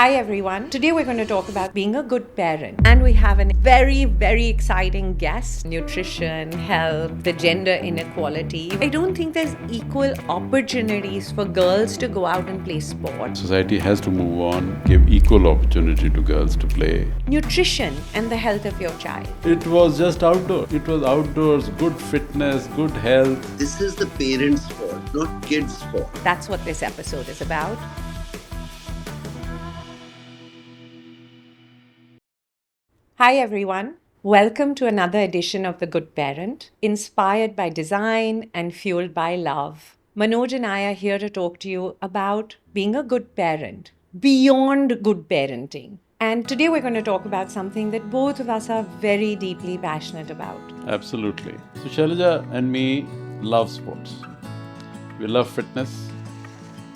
Hi everyone. Today we're going to talk about being a good parent. And we have a very, very exciting guest. Nutrition, health, the gender inequality. I don't think there's equal opportunities for girls to go out and play sports. Society has to move on, give equal opportunity to girls to play. Nutrition and the health of your child. It was just outdoor. It was outdoors, good fitness, good health. This is the parents' fault, not kids' fault. That's what this episode is about. Hi everyone. Welcome to another edition of The Good Parent, inspired by design and fueled by love. Manoj and I are here to talk to you about being a good parent, beyond good parenting. And today we're going to talk about something that both of us are very deeply passionate about. Absolutely. So Shailaja and me love sports. We love fitness.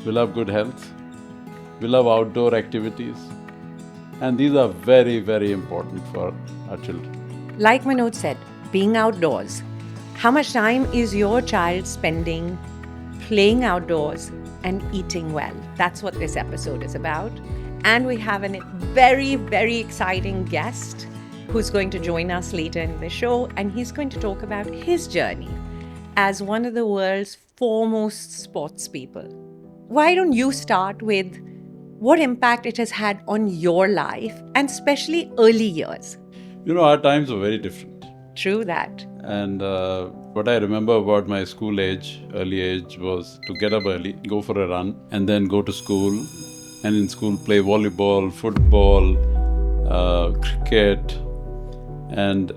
We love good health. We love outdoor activities. And these are very, very important for our children. Like Manoj said, being outdoors. How much time is your child spending playing outdoors and eating well? That's what this episode is about. And we have a very, very exciting guest who's going to join us later in the show. And he's going to talk about his journey as one of the world's foremost sports people. Why don't you start with what impact it has had on your life, and especially early years? You know, our times were very different. True that. And what I remember about my school age, early age, was to get up early, go for a run, and then go to school. And in school, play volleyball, football, cricket, and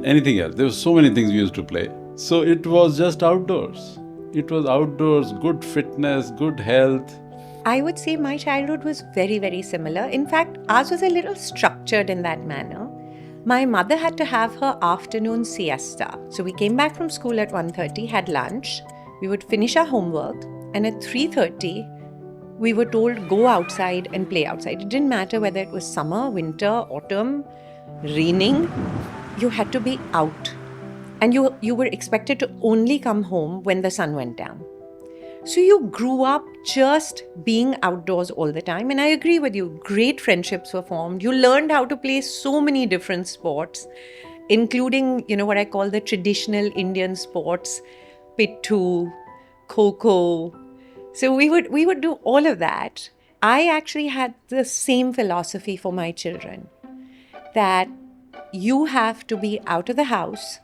anything else. There were so many things we used to play. So it was just outdoors. It was outdoors, good fitness, good health. I would say my childhood was very, very similar. In fact, ours was a little structured in that manner. My mother had to have her afternoon siesta. So we came back from school at 1:30, had lunch. We would finish our homework, and at 3:30, we were told go outside and play outside. It didn't matter whether it was summer, winter, autumn, raining. You had to be out. And you were expected to only come home when the sun went down. So you grew up just being outdoors all the time. And I agree with you, great friendships were formed. You learned how to play so many different sports, including, what I call the traditional Indian sports, pittu, kho-kho. So we would do all of that. I actually had the same philosophy for my children, that you have to be out of the house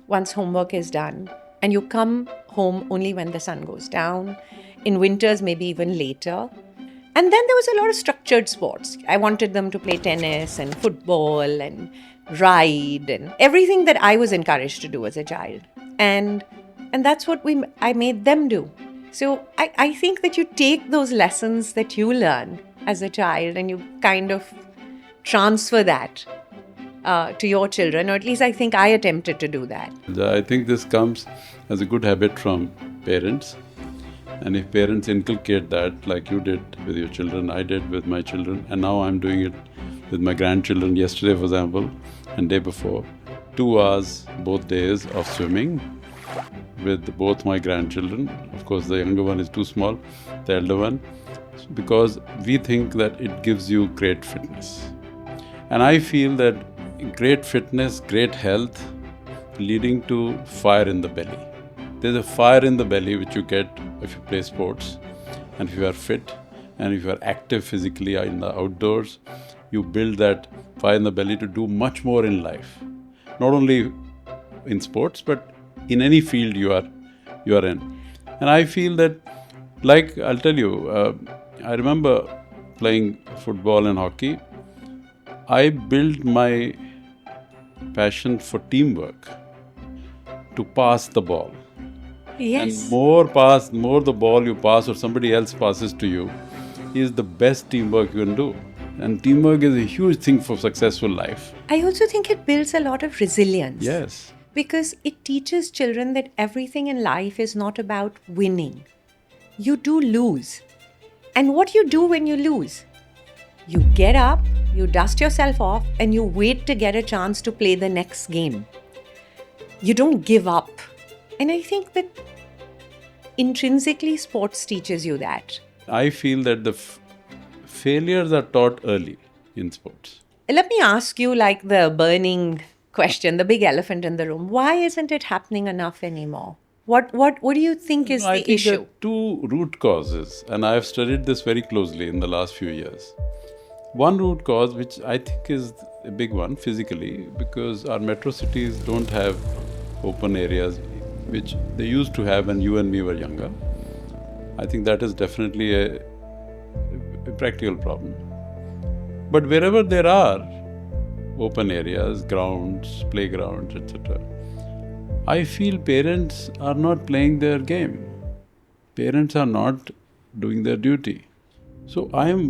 once homework is done, and you come home only when the sun goes down. In winters, maybe even later. And then there was a lot of structured sports. I wanted them to play tennis and football and ride and everything that I was encouraged to do as a child. And that's what I made them do. So I think that you take those lessons that you learn as a child and you kind of transfer that to your children, or at least I think I attempted to do that. I think this comes as a good habit from parents. And if parents inculcate that, like you did with your children, I did with my children, and now I'm doing it with my grandchildren. Yesterday, for example, and day before, 2 hours both days of swimming with both my grandchildren. Of course, the younger one is too small, the elder one, because we think that it gives you great fitness. And I feel that great fitness, great health, leading to fire in the belly. There's a fire in the belly which you get if you play sports, and if you are fit, and if you are active physically in the outdoors, you build that fire in the belly to do much more in life. Not only in sports, but in any field you are in. And I feel that, like I'll tell you, I remember playing football and hockey. I built my passion for teamwork to pass the ball. Yes. And more the ball you pass or somebody else passes to you is the best teamwork you can do. And teamwork is a huge thing for successful life. I also think it builds a lot of resilience. Yes. Because it teaches children that everything in life is not about winning. You do lose. And what you do when you lose? You get up, you dust yourself off, and you wait to get a chance to play the next game. You don't give up. And I think that intrinsically sports teaches you that. I feel that the failures are taught early in sports. Let me ask you, like, the burning question, the big elephant in the room. Why isn't it happening enough anymore? What do you think is I the think there issue? are two root causes, and I have studied this very closely in the last few years. One root cause, which I think is a big one physically, because our metro cities don't have open areas, which they used to have when you and me were younger. I think that is definitely a practical problem. But wherever there are open areas, grounds, playgrounds, etc., I feel parents are not playing their game. Parents are not doing their duty. So I am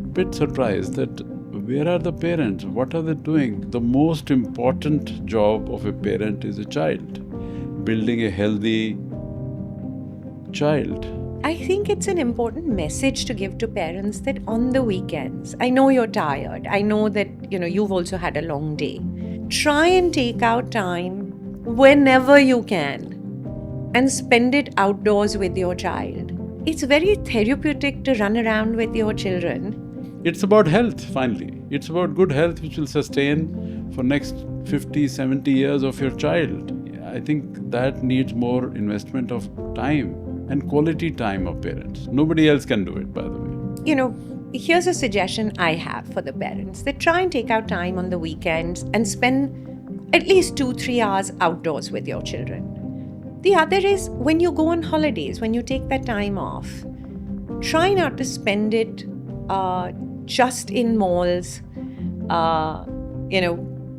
a bit surprised that where are the parents? What are they doing? The most important job of a parent is a child, building a healthy child. I think it's an important message to give to parents that on the weekends, I know you're tired. I know that, you've also had a long day. Try and take out time whenever you can and spend it outdoors with your child. It's very therapeutic to run around with your children. It's about health, finally. It's about good health which will sustain for next 50, 70 years of your child. I think that needs more investment of time and quality time of parents. Nobody else can do it, by the way. Here's a suggestion I have for the parents. They try and take out time on the weekends and spend at least 2-3 hours outdoors with your children. The other is when you go on holidays, when you take that time off, try not to spend it just in malls.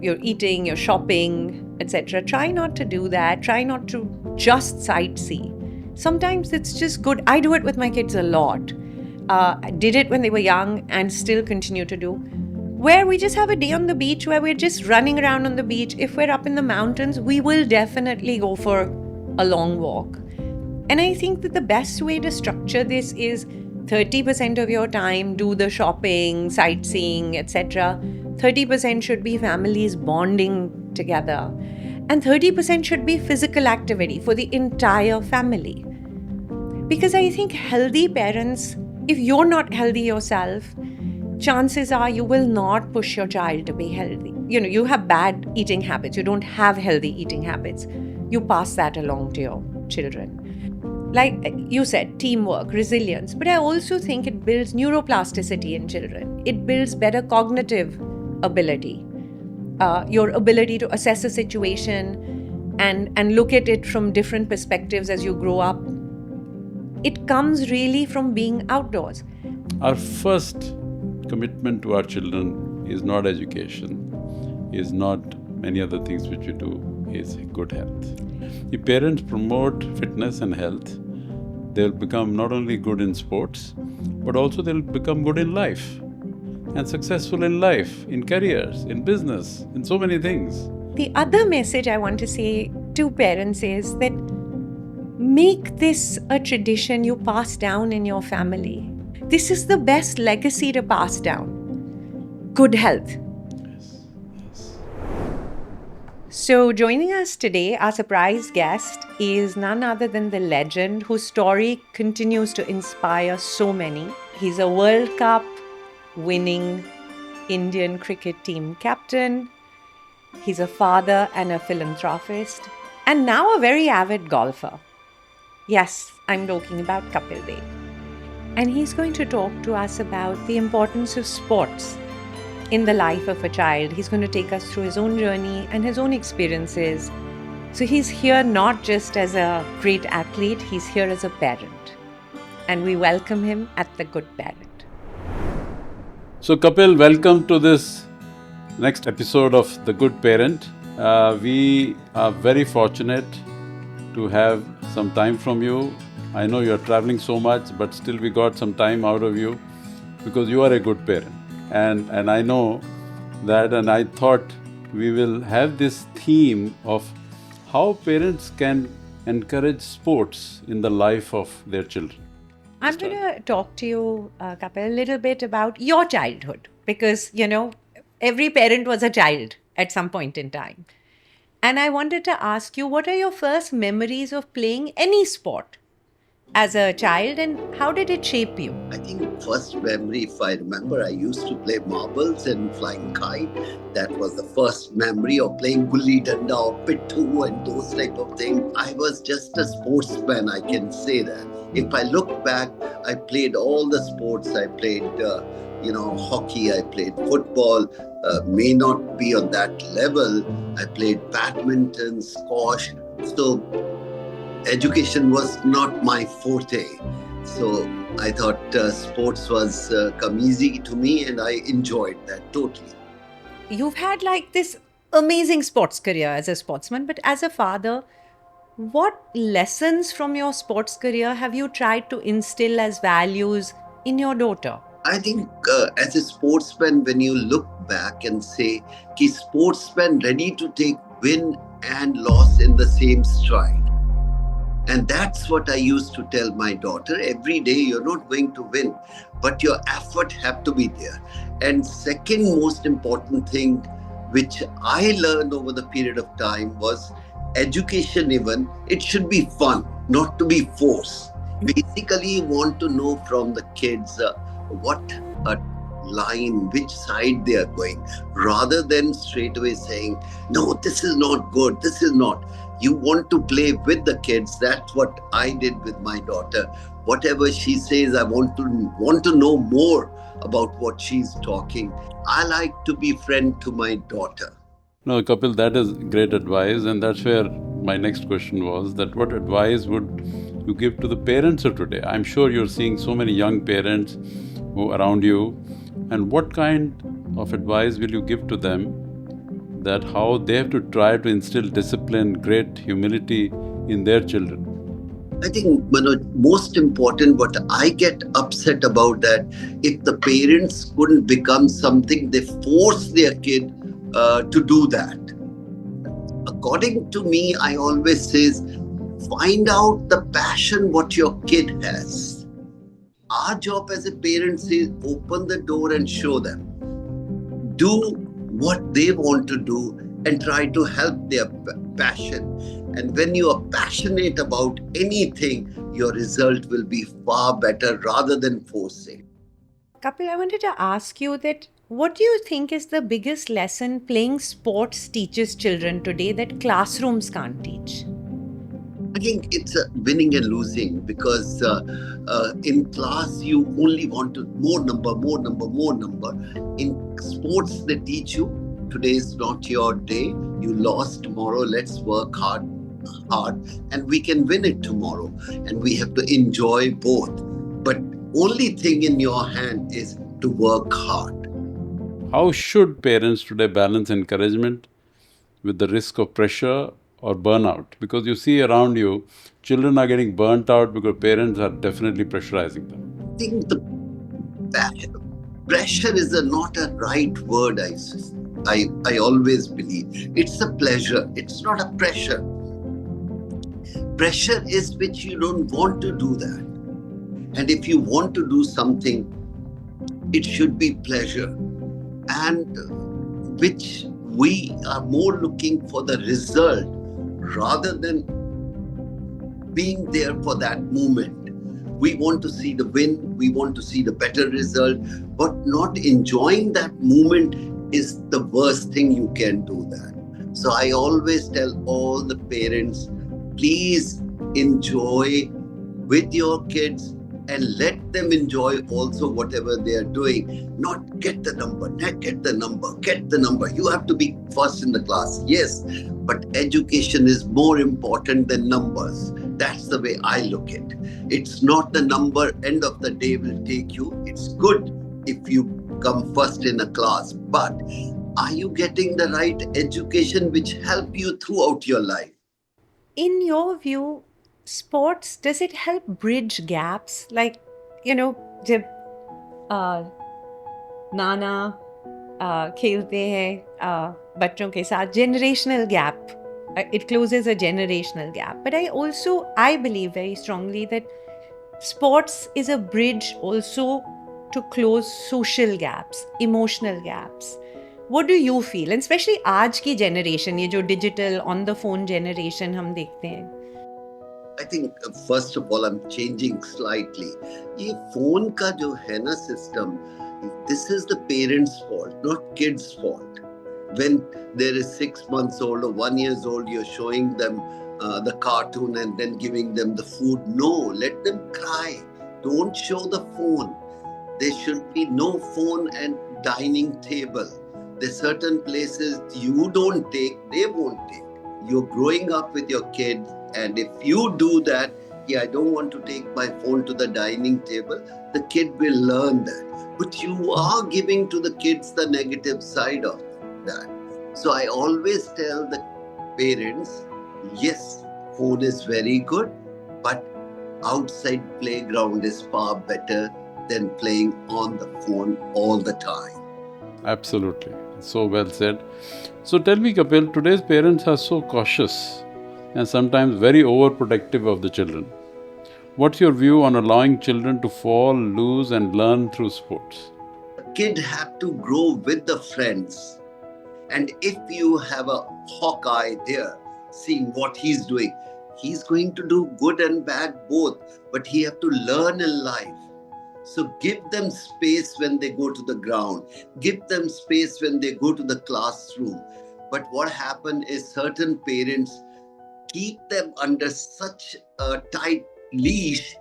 You're eating, you're shopping, etc. Try not to do that. Try not to just sightsee. Sometimes it's just good. I do it with my kids a lot. I did it when they were young and still continue to do. Where we just have a day on the beach where we're just running around on the beach. If we're up in the mountains, we will definitely go for a long walk. And I think that the best way to structure this is 30% of your time do the shopping, sightseeing, etc. 30% should be families bonding together. And 30% should be physical activity for the entire family. Because I think healthy parents, if you're not healthy yourself, chances are you will not push your child to be healthy. You have bad eating habits. You don't have healthy eating habits. You pass that along to your children. Like you said, teamwork, resilience. But I also think it builds neuroplasticity in children. It builds better cognitive ability. Your ability to assess a situation and look at it from different perspectives as you grow up. It comes really from being outdoors. Our first commitment to our children is not education, is not many other things which we do, is good health. If parents promote fitness and health, they'll become not only good in sports, but also they'll become good in life and successful in life, in careers, in business, in so many things. The other message I want to say to parents is that make this a tradition you pass down in your family. This is the best legacy to pass down. Good health. Yes. So joining us today, our surprise guest is none other than the legend whose story continues to inspire so many. He's a World Cup winning Indian cricket team captain. He's a father and a philanthropist, and now a very avid golfer. Yes, I'm talking about Kapil Dev. And he's going to talk to us about the importance of sports in the life of a child. He's going to take us through his own journey and his own experiences. So he's here not just as a great athlete, he's here as a parent. And we welcome him at The Good Parent. So Kapil, welcome to this next episode of The Good Parent. We are very fortunate to have some time from you. I know you're traveling so much, but still we got some time out of you because you are a good parent. And I know that, and I thought we will have this theme of how parents can encourage sports in the life of their children. I'm going to talk to you, Kapil, a little bit about your childhood because, every parent was a child at some point in time. And I wanted to ask you, what are your first memories of playing any sport? as a child, and how did it shape you? I think first memory, if I remember, I used to play marbles and flying kite. That was the first memory of playing gulli danda or pittu and those type of things. I was just a sportsman, I can say that. If I look back, I played all the sports. I played, hockey. I played football. May not be on that level. I played badminton, squash. So education was not my forte. So I thought sports was come easy to me, and I enjoyed that totally. You've had like this amazing sports career as a sportsman, but as a father, what lessons from your sports career have you tried to instill as values in your daughter? I think as a sportsman, when you look back and say, "Ki sportsman ready to take win and loss in the same stride." And that's what I used to tell my daughter. Every day you're not going to win, but your effort have to be there. And second most important thing, which I learned over the period of time, was education even, it should be fun, not to be forced. Basically, you want to know from the kids what a line, which side they are going, rather than straight away saying, no, this is not good, this is not. You want to play with the kids. That's what I did with my daughter. Whatever she says, I want to know more about what she's talking. I like to be friend to my daughter. No, Kapil, that is great advice, and that's where my next question was that what advice would you give to the parents of today? I'm sure you're seeing so many young parents who around you, and what kind of advice will you give to them that how they have to try to instill discipline, great humility in their children? I think, Manoj, most important, what I get upset about that, if the parents couldn't become something, they force their kid to do that. According to me, I always says, find out the passion what your kid has. Our job as a parent is open the door and show them. Do what they want to do and try to help their passion. And when you are passionate about anything, your result will be far better rather than forcing. Kapil, I wanted to ask you that what do you think is the biggest lesson playing sports teaches children today that classrooms can't teach? I think it's winning and losing, because in class you only want to more number, more number, more number. In sports, they teach you today is not your day. You lost tomorrow. Let's work hard, and we can win it tomorrow. And we have to enjoy both. But only thing in your hand is to work hard. How should parents today balance encouragement with the risk of pressure or burnout? Because you see around you, children are getting burnt out because parents are definitely pressurizing them. I think the pressure is not a right word. I always believe it's a pleasure. It's not a pressure. Pressure is which you don't want to do that. And if you want to do something, it should be pleasure, and which we are more looking for the result rather than being there for that moment. We want to see the win, we want to see the better result, but not enjoying that moment is the worst thing you can do that. So I always tell all the parents, please enjoy with your kids and let them enjoy also whatever they are doing. Not get the number, not get the number, get the number. You have to be first in the class, yes, but education is more important than numbers. That's the way I look at it. It's not the number, end of the day will take you. It's good if you come first in a class, but are you getting the right education which help you throughout your life? In your view, sports, does it help bridge gaps? Like, जब नाना खेलते हैं बच्चों के साथ, generational gap. It closes a generational gap. But I believe very strongly that sports is a bridge also to close social gaps, emotional gaps. What do you feel? And especially आज की generation, ये जो digital on the phone generation हम देखते हैं. I think first of all I'm changing slightly. ये phone का जो है ना system, this is the parents' fault, not kids' fault. When there is 6 months old or 1 years old, you're showing them the cartoon and then giving them the food. No, let them cry. Don't show the phone. There should be no phone and dining table. There's certain places you don't take, they won't take. You're growing up with your kid, and if you do that, yeah, I don't want to take my phone to the dining table, the kid will learn that. But you are giving to the kids the negative side of that. So I always tell the parents, yes, phone is very good, but outside playground is far better than playing on the phone all the time. Absolutely. So well said. So tell me, Kapil, today's parents are so cautious and sometimes very overprotective of the children. What's your view on allowing children to fall, lose, and learn through sports? Kid have to grow with the friends. And if you have a Hawkeye there, seeing what he's doing, he's going to do good and bad both, but he have to learn in life. So give them space when they go to the ground. Give them space when they go to the classroom. But what happens is certain parents keep them under such a tight leash.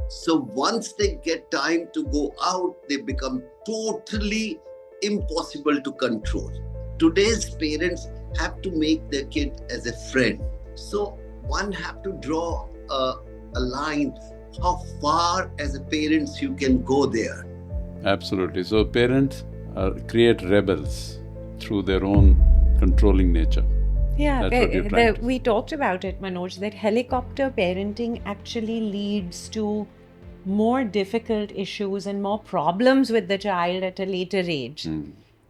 So once they get time to go out, they become totally impossible to control. Today's parents have to make their kid as a friend. So one have to draw a line how far as a parents you can go there. Absolutely. So parents create rebels through their own controlling nature. Yeah, That's what you're trying to we talked about it, Manoj, that helicopter parenting actually leads to more difficult issues and more problems with the child at a later age.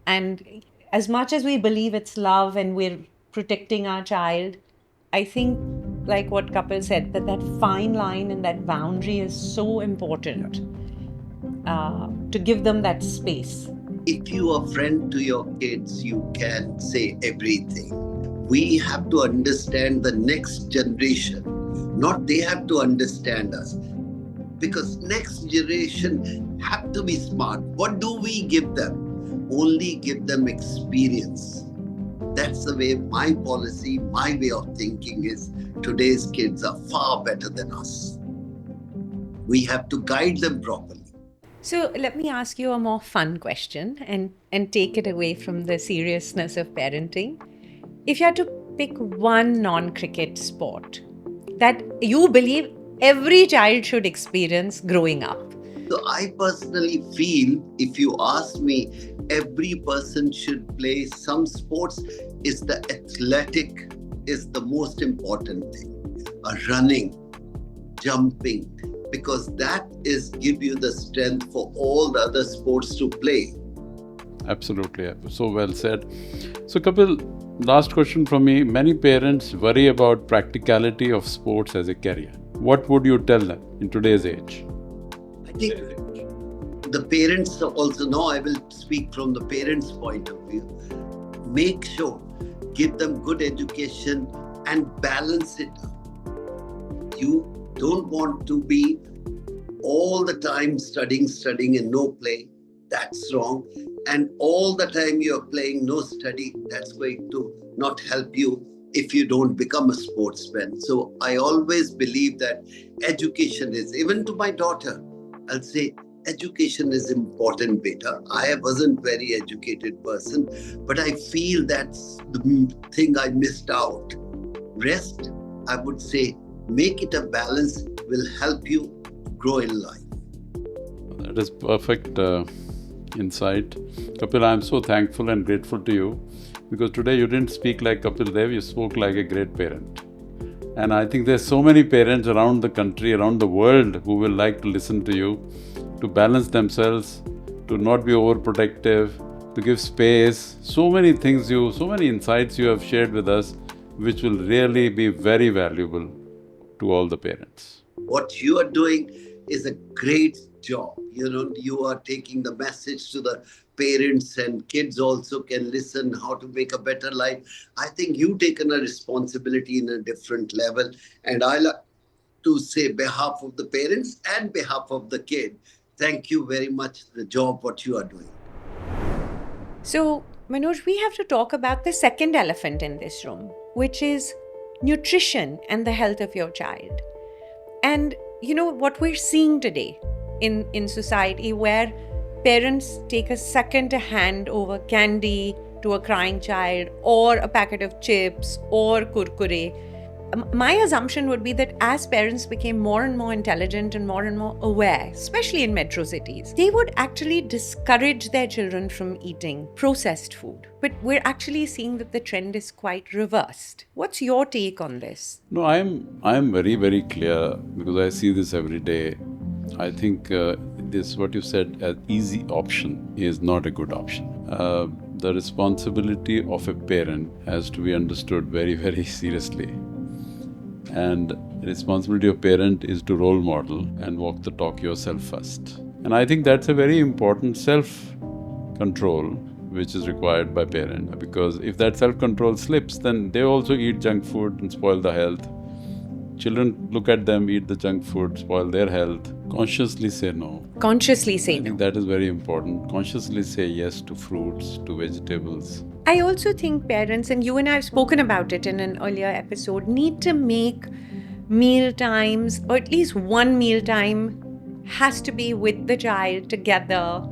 And as much as we believe it's love and we're protecting our child, I think, like what Kapil said, that fine line and that boundary is so important to give them that space. If you are a friend to your kids, you can say everything. We have to understand the next generation, not they have to understand us. Because next generation have to be smart. What do we give them? Only give them experience. That's the way my policy, my way of thinking is. Today's kids are far better than us. We have to guide them properly. So let me ask you a more fun question and take it away from the seriousness of parenting. If you had to pick one non-cricket sport that you believe every child should experience growing up. So I personally feel, if you ask me, every person should play some sports. Is the athletic is the most important thing. Running, jumping, because that is give you the strength for all the other sports to play. Absolutely. So well said. So Kapil, last question from me. Many parents worry about practicality of sports as a career. What would you tell them in today's age? I think the parents also know, I will speak from the parents' point of view. Make sure, give them good education and balance it out. You don't want to be all the time studying and no play. That's wrong. And all the time you're playing, no study, that's going to not help you if you don't become a sportsman. So I always believe that education is, even to my daughter, I'll say, education is important, beta. I wasn't very educated person, but I feel that's the thing I missed out. Rest, I would say, make it a balance, will help you grow in life. That is perfect insight. Kapil, I'm so thankful and grateful to you because today you didn't speak like Kapil Dev, you spoke like a great parent. And I think there's so many parents around the country, around the world who will like to listen to you, to balance themselves, to not be overprotective, to give space. So many things so many insights you have shared with us, which will really be very valuable to all the parents. What you are doing is a great job. You are taking the message to the parents, and kids also can listen how to make a better life. I think you've taken a responsibility in a different level, and to say behalf of the parents and behalf of the kid, thank you very much, the job what you are doing. So, Manoj, we have to talk about the second elephant in this room, which is nutrition and the health of your child. And what we're seeing today in society, where parents take a second to hand over candy to a crying child, or a packet of chips or kurkure. My assumption would be that as parents became more and more intelligent and more aware, especially in metro cities, they would actually discourage their children from eating processed food. But we're actually seeing that the trend is quite reversed. What's your take on this? No, I'm very, very clear because I see this every day. I think this, what you said, an easy option is not a good option. The responsibility of a parent has to be understood very, very seriously. And the responsibility of parent is to role model and walk the talk yourself first. And I think that's a very important self-control which is required by parent, because if that self-control slips, then they also eat junk food and spoil the health. Children look at them, eat the junk food, spoil their health. Consciously say no. Consciously say I think no. that is very important. Consciously say yes to fruits, to vegetables. I also think parents, and you and I have spoken about it in an earlier episode, need to make meal times, or at least one meal time has to be with the child together,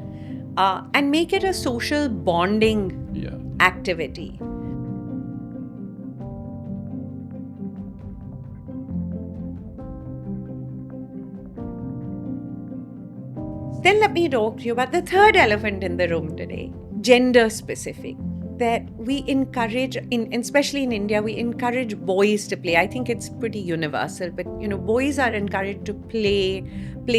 and make it a social bonding activity. Then let me talk to you about the third elephant in the room today, gender specific. That we encourage, especially in India, we encourage boys to play. I think it's pretty universal, but boys are encouraged to play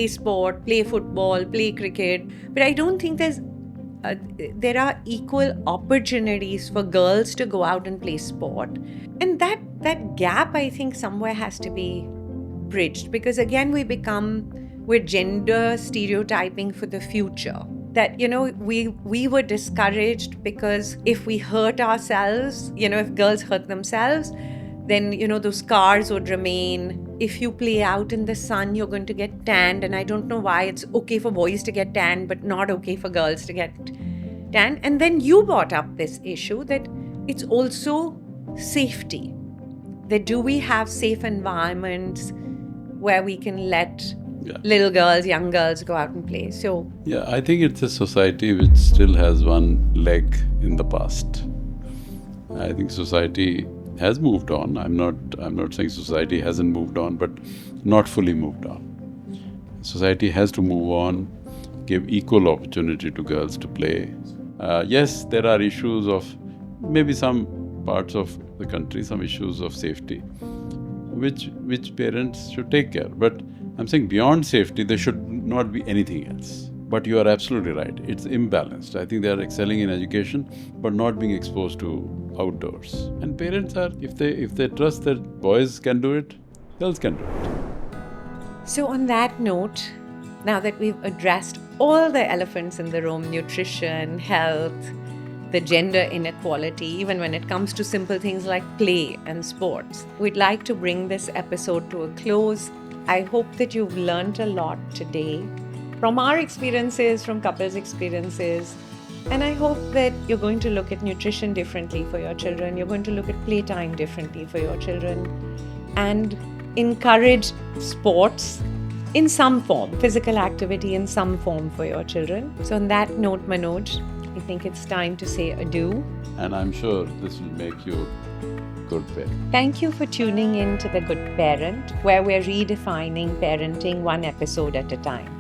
sport, play football, play cricket. But I don't think there are equal opportunities for girls to go out and play sport. And that gap, I think, somewhere has to be bridged, because again, we're gender stereotyping for the future. That, we were discouraged because if we hurt ourselves, if girls hurt themselves, then, those scars would remain. If you play out in the sun, you're going to get tanned. And I don't know why it's okay for boys to get tanned, but not okay for girls to get tanned. And then you brought up this issue that it's also safety. That do we have safe environments where we can let little girls, young girls go out and play? So I think it's a society which still has one leg in the past. I think society has moved on. I'm not saying society hasn't moved on, but not fully moved on. Society has to move on, give equal opportunity to girls to play. Yes, there are issues of maybe some parts of the country, some issues of safety, which parents should take care. But I'm saying beyond safety, there should not be anything else. But you are absolutely right. It's imbalanced. I think they are excelling in education, but not being exposed to outdoors. And parents are, if they trust that boys can do it, girls can do it. So on that note, now that we've addressed all the elephants in the room, nutrition, health, the gender inequality, even when it comes to simple things like play and sports, we'd like to bring this episode to a close. I hope that you've learned a lot today from our experiences, from couples' experiences. And I hope that you're going to look at nutrition differently for your children. You're going to look at playtime differently for your children and encourage sports in some form, physical activity in some form for your children. So on that note, Manoj, I think it's time to say adieu. And I'm sure this will make you good parent. Thank you for tuning in to The Good Parent, where we're redefining parenting one episode at a time.